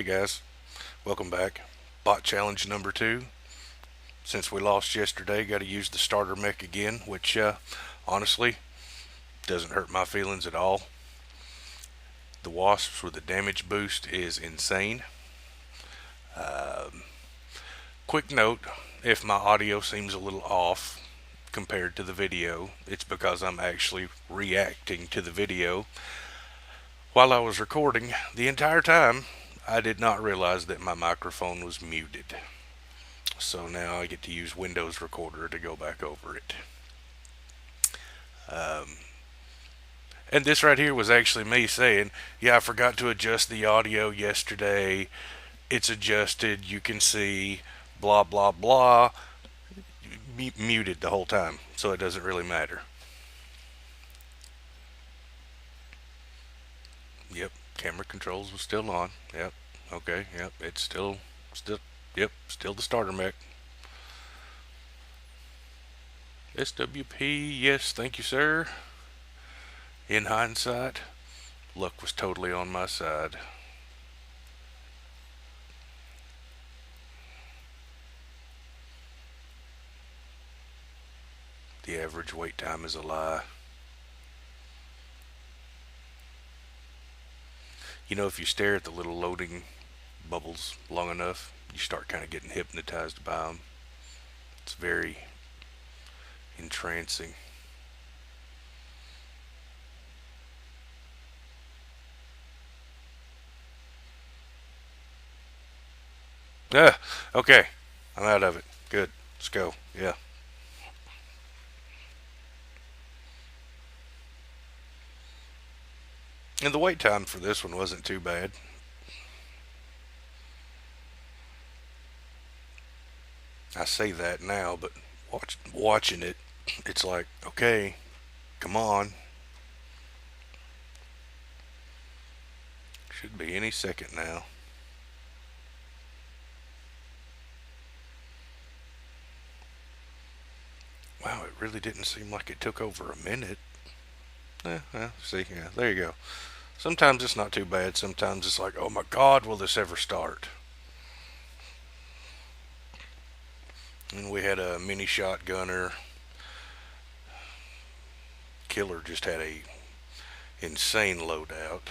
guys, welcome back. Bot challenge number 2. Since we lost yesterday, got to use the starter mech again, which honestly doesn't hurt my feelings at all. The wasps with the damage boost is insane. Um, Quick note, if my audio seems a little off compared to the video, it's because I'm actually reacting to the video. While I was recording, the entire time, I did not realize that my microphone was muted. So now I get to use Windows Recorder to go back over it. Um, and this right here was actually me saying, yeah, I forgot to adjust the audio yesterday. It's adjusted, you can see, blah, blah, blah. Muted the whole time, so it doesn't really matter. Yep, camera controls was still on. Yep, okay, yep, it's yep, still the starter mech. SWP, yes, thank you, sir. In hindsight, luck was totally on my side. The average wait time is a lie. You know, if you stare at the little loading bubbles long enough, you start kind of getting hypnotized by them. It's very entrancing. Okay. I'm out of it. Good. Let's go. Yeah. And the wait time for this one wasn't too bad. I say that now, but watching it, it's like, okay, come on. Should be any second now. Wow, it really didn't seem like it took over a minute. See, yeah, there you go. Sometimes it's not too bad. Sometimes it's like, oh my God, will this ever start? And we had a mini shotgunner. Killer just had a insane loadout.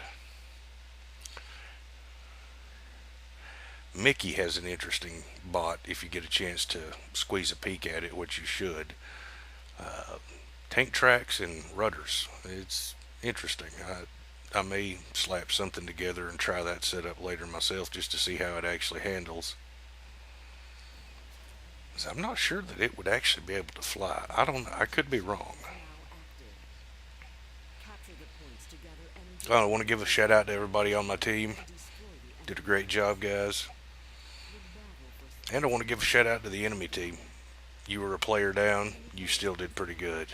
Mickey has an interesting bot if you get a chance to squeeze a peek at it, which you should. Uh, Tank tracks and rudders. It's interesting. I may slap something together and try that setup later myself just to see how it actually handles. I'm not sure that it would actually be able to fly. I don't know. I could be wrong. I want to give a shout out to everybody on my team. Did a great job, guys. And I want to give a shout out to the enemy team. You were a player down. You still did pretty good.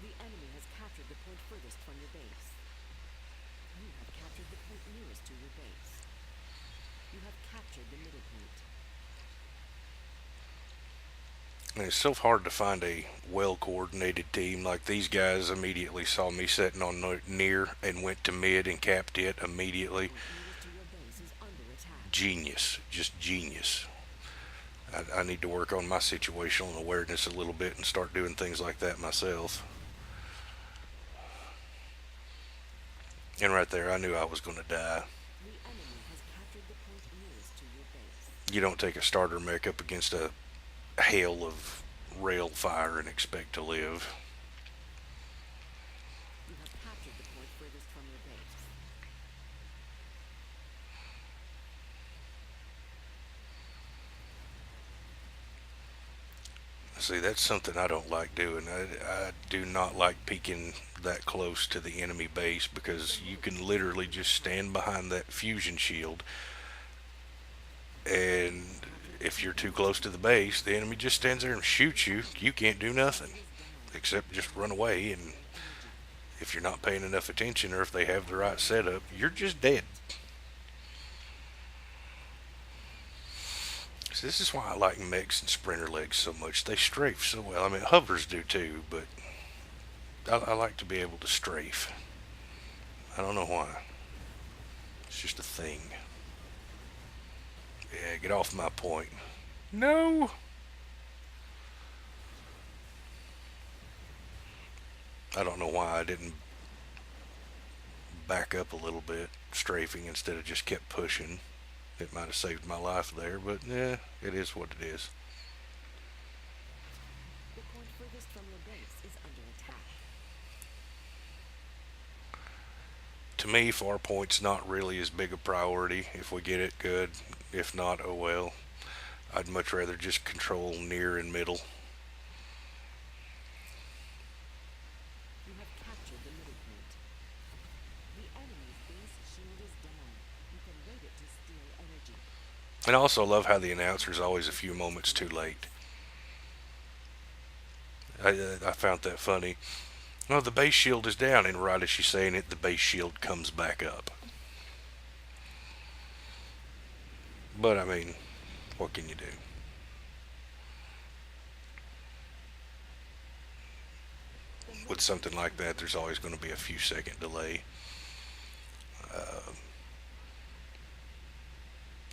The enemy has captured the point furthest from your base. You have captured the point nearest to your base. You have captured the middle point. And it's so hard to find a well-coordinated team. Like these guys immediately saw me sitting on near and went to mid and capped it immediately. Nearest to your base is under attack. Genius, just genius. I need to work on my situational awareness a little bit and start doing things like that myself. And right there, I knew I was going to die. The enemy has captured the point nearest to your base. You don't take a starter mech up against a hail of rail fire and expect to live. You have captured the point furthest from your base. See, that's something I don't like doing. I do not like peeking that close to the enemy base because you can literally just stand behind that fusion shield, and if you're too close to the base, the enemy just stands there and shoots you. You can't do nothing except just run away, and if you're not paying enough attention or if they have the right setup, you're just dead. This is why I like mechs and sprinter legs so much. They strafe so well. I mean, hovers do too, but I like to be able to strafe. I don't know why. It's just a thing. Yeah, get off my point. No! I don't know why I didn't back up a little bit, strafing instead of just kept pushing. It might have saved my life there, but yeah, it is what it is. The point furthest from your base is under attack. To me, far point's not really as big a priority. If we get it, good. If not, oh well. I'd much rather just control near and middle. You have captured the middle point. The enemy's base shield is down. You can raid it to steal energy. And I also love how the announcer's always a few moments too late. I found that funny. No, the base shield is down, and right as she's saying it, the base shield comes back up. But I mean, what can you do? With something like that, there's always going to be a few second delay. Uh,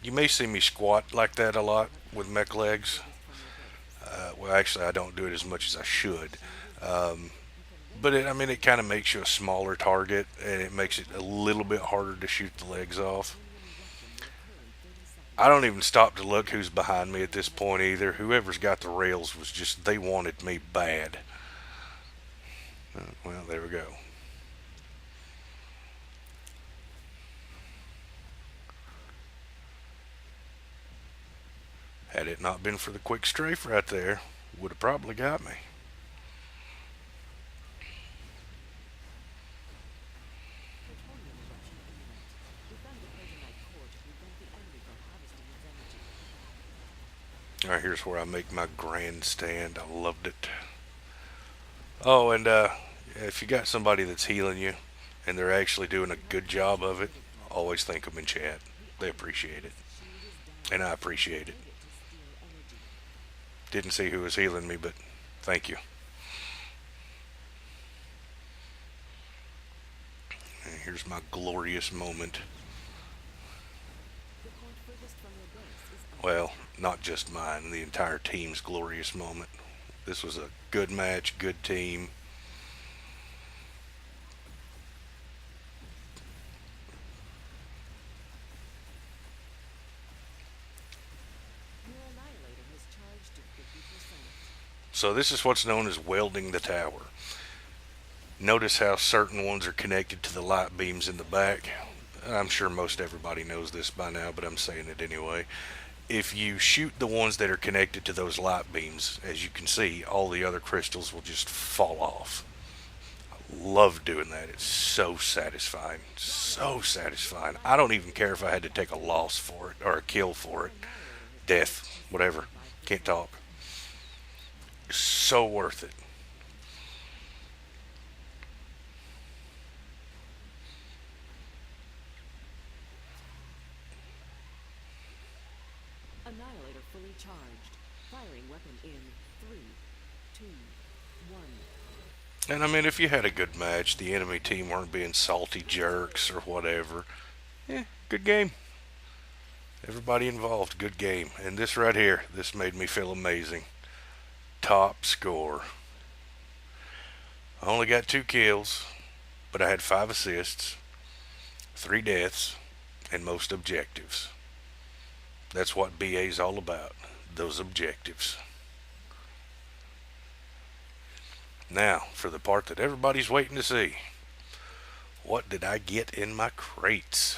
you may see me squat like that a lot with mech legs. Well, actually, I don't do it as much as I should. Um, but I mean, it kind of makes you a smaller target, and it makes it a little bit harder to shoot the legs off. I don't even stop to look who's behind me at this point either. Whoever's got the rails was just, they wanted me bad. Well, there we go. Had it not been for the quick strafe right there, would have probably got me. Plutonium eruption imminent. Defend the protonite core to prevent the enemy from harvesting its energy. Alright, here's where I make my grandstand. I loved it. Oh, and if you got somebody that's healing you and they're actually doing a good job of it, always thank them in chat. They appreciate it. Shield is down. And I appreciate it. Raid it to steal energy. Didn't see who was healing me, but thank you. And here's my glorious moment. The point furthest from your base is under Well, attack. not just mine, the entire team's glorious moment. This was a good match, good team. Your annihilator has charged to 50%. So this is what's known as welding the tower. Notice how certain ones are connected to the light beams in the back. I'm sure most everybody knows this by now, but I'm saying it anyway. If you shoot the ones that are connected to those light beams, as you can see, all the other crystals will just fall off. I love doing that. It's so satisfying. So satisfying. I don't even care if I had to take a loss for it or a kill for it. Annihilator has Death, whatever. Can't talk. So worth it. Annihilator fully charged. Firing weapon in 3, 2, 1. And I mean, if you had a good match, the enemy team weren't being salty jerks or whatever, good game. Everybody involved, good game. And this right here, this made me feel amazing. Top score. I only got 2 kills, but I had 5 assists, 3 deaths, and most objectives. That's what BA's all about, those objectives. Now, for the part that everybody's waiting to see. What did I get in my crates?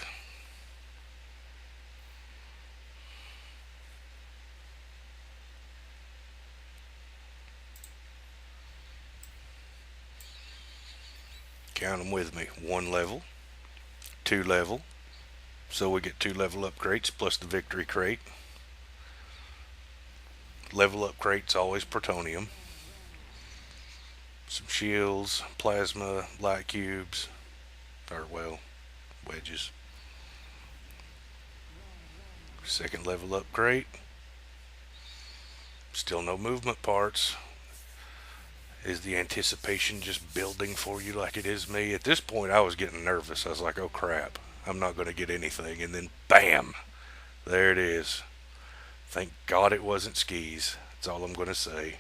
Count them with me. 1 level, 2 level. So we get 2 level up crates plus the victory crate. Level up crates always plutonium. Some shields, plasma, light cubes, or well, wedges. Second level up crate. Still no movement parts. Is the anticipation just building for you like it is me? At this point, I was getting nervous. I was like, oh crap, I'm not going to get anything. And then, bam, there it is. Thank God it wasn't skis. That's all I'm going to say.